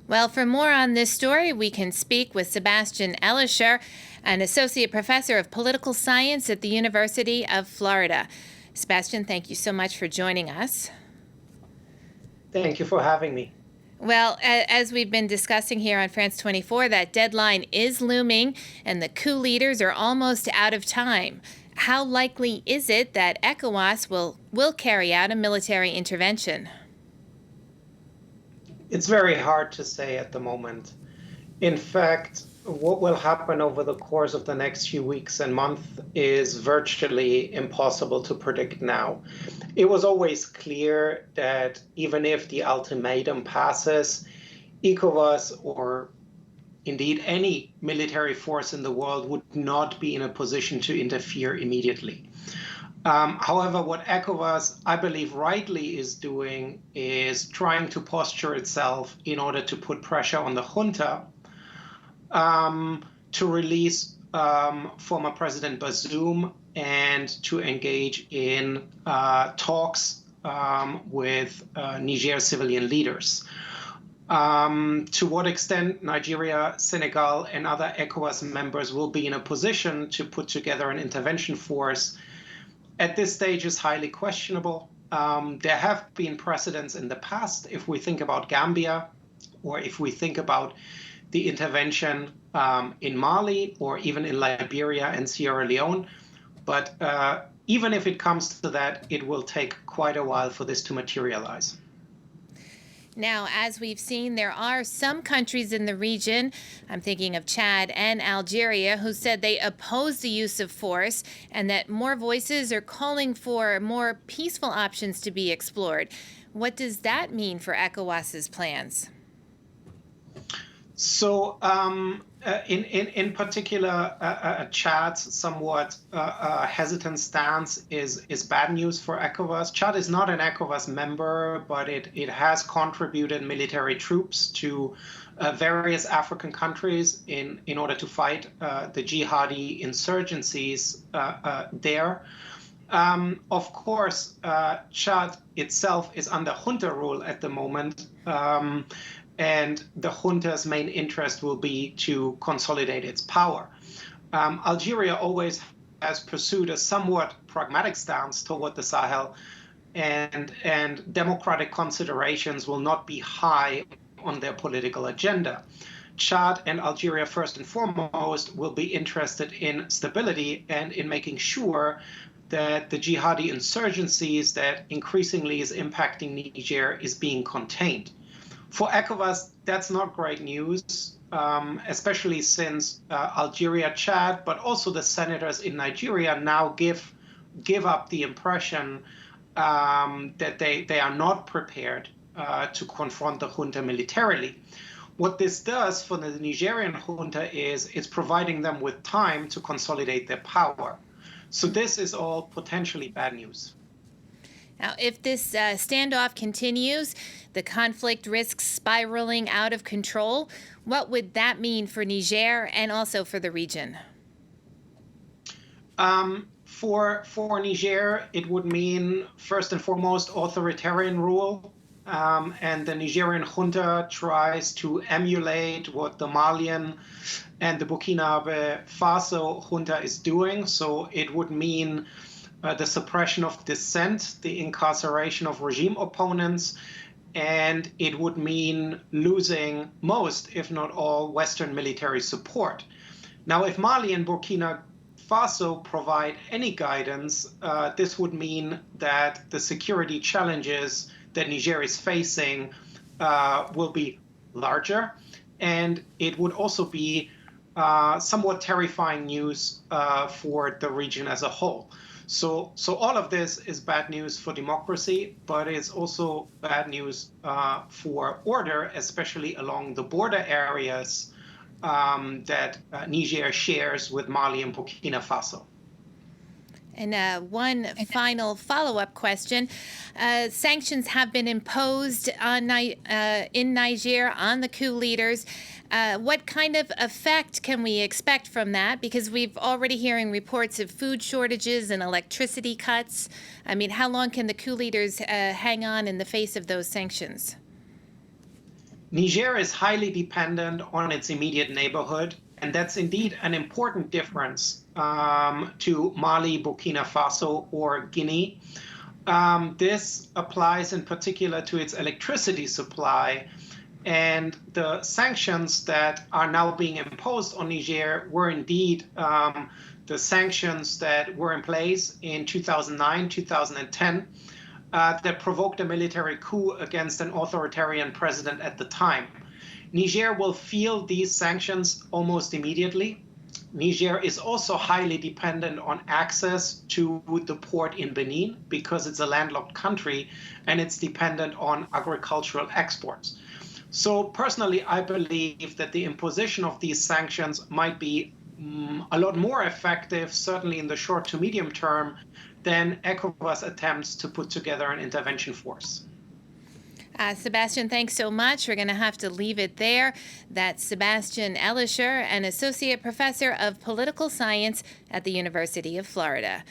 Well, for more on this story, we can speak with Sebastian Elischer, an associate professor of political science at the University of Florida. Sebastian, thank you so much for joining us. Thank you for having me. Well, as we've been discussing here on France 24, that deadline is looming and the coup leaders are almost out of time. How likely is it that ECOWAS will carry out a military intervention? It's very hard to say at the moment. In fact, what will happen over the course of the next few weeks and months is virtually impossible to predict now. It was always clear that even if the ultimatum passes, ECOWAS or indeed any military force in the world would not be in a position to interfere immediately. However, what ECOWAS, I believe, rightly is doing is trying to posture itself in order to put pressure on the junta to release former President Bazoum and to engage in talks with Niger civilian leaders. To what extent Nigeria, Senegal, and other ECOWAS members will be in a position to put together an intervention force at this stage is highly questionable. There have been precedents in the past, if we think about Gambia, or if we think about the intervention in Mali, or even in Liberia and Sierra Leone. But even if it comes to that, it will take quite a while for this to materialize. Now, as we've seen, there are some countries in the region, I'm thinking of Chad and Algeria, who said they oppose the use of force and that more voices are calling for more peaceful options to be explored. What does that mean for ECOWAS's plans? So in particular, Chad's somewhat hesitant stance is bad news for ECOWAS. Chad is not an ECOWAS member, but it has contributed military troops to various African countries in order to fight the jihadi insurgencies there. Of course, Chad itself is under junta rule at the moment. And the junta's main interest will be to consolidate its power. Algeria always has pursued a somewhat pragmatic stance toward the Sahel, and democratic considerations will not be high on their political agenda. Chad and Algeria, first and foremost, will be interested in stability and in making sure that the jihadi insurgencies that increasingly is impacting Niger is being contained. For ECOWAS, that's not great news, especially since Algeria, Chad, but also the senators in Nigeria now give up the impression that they are not prepared to confront the junta militarily. What this does for the Nigerian junta is it's providing them with time to consolidate their power. So this is all potentially bad news. Now, if this standoff continues, the conflict risks spiraling out of control. What would that mean for Niger and also for the region? For Niger, it would mean, first and foremost, authoritarian rule. And the Nigerian junta tries to emulate what the Malian and the Burkina Faso junta is doing. So it would mean the suppression of dissent, the incarceration of regime opponents, and it would mean losing most, if not all, Western military support. Now, if Mali and Burkina Faso provide any guidance, this would mean that the security challenges that Niger is facing will be larger, and it would also be somewhat terrifying news for the region as a whole. So all of this is bad news for democracy, but it's also bad news for order, especially along the border areas that Niger shares with Mali and Burkina Faso. And one final follow-up question. Sanctions have been imposed on in Niger on the coup leaders. What kind of effect can we expect from that? Because we've already hearing reports of food shortages and electricity cuts. I mean, how long can the coup leaders hang on in the face of those sanctions? Niger is highly dependent on its immediate neighborhood, and that's indeed an important difference to Mali, Burkina Faso, or Guinea. This applies in particular to its electricity supply, and the sanctions that are now being imposed on Niger were indeed the sanctions that were in place in 2009, 2010, that provoked a military coup against an authoritarian president at the time. Niger will feel these sanctions almost immediately. Niger is also highly dependent on access to the port in Benin because it's a landlocked country and it's dependent on agricultural exports. So personally, I believe that the imposition of these sanctions might be a lot more effective, certainly in the short to medium term, than ECOWAS attempts to put together an intervention force. Sebastian, thanks so much. We're going to have to leave it there. That's Sebastian Elischer, an associate professor of political science at the University of Florida.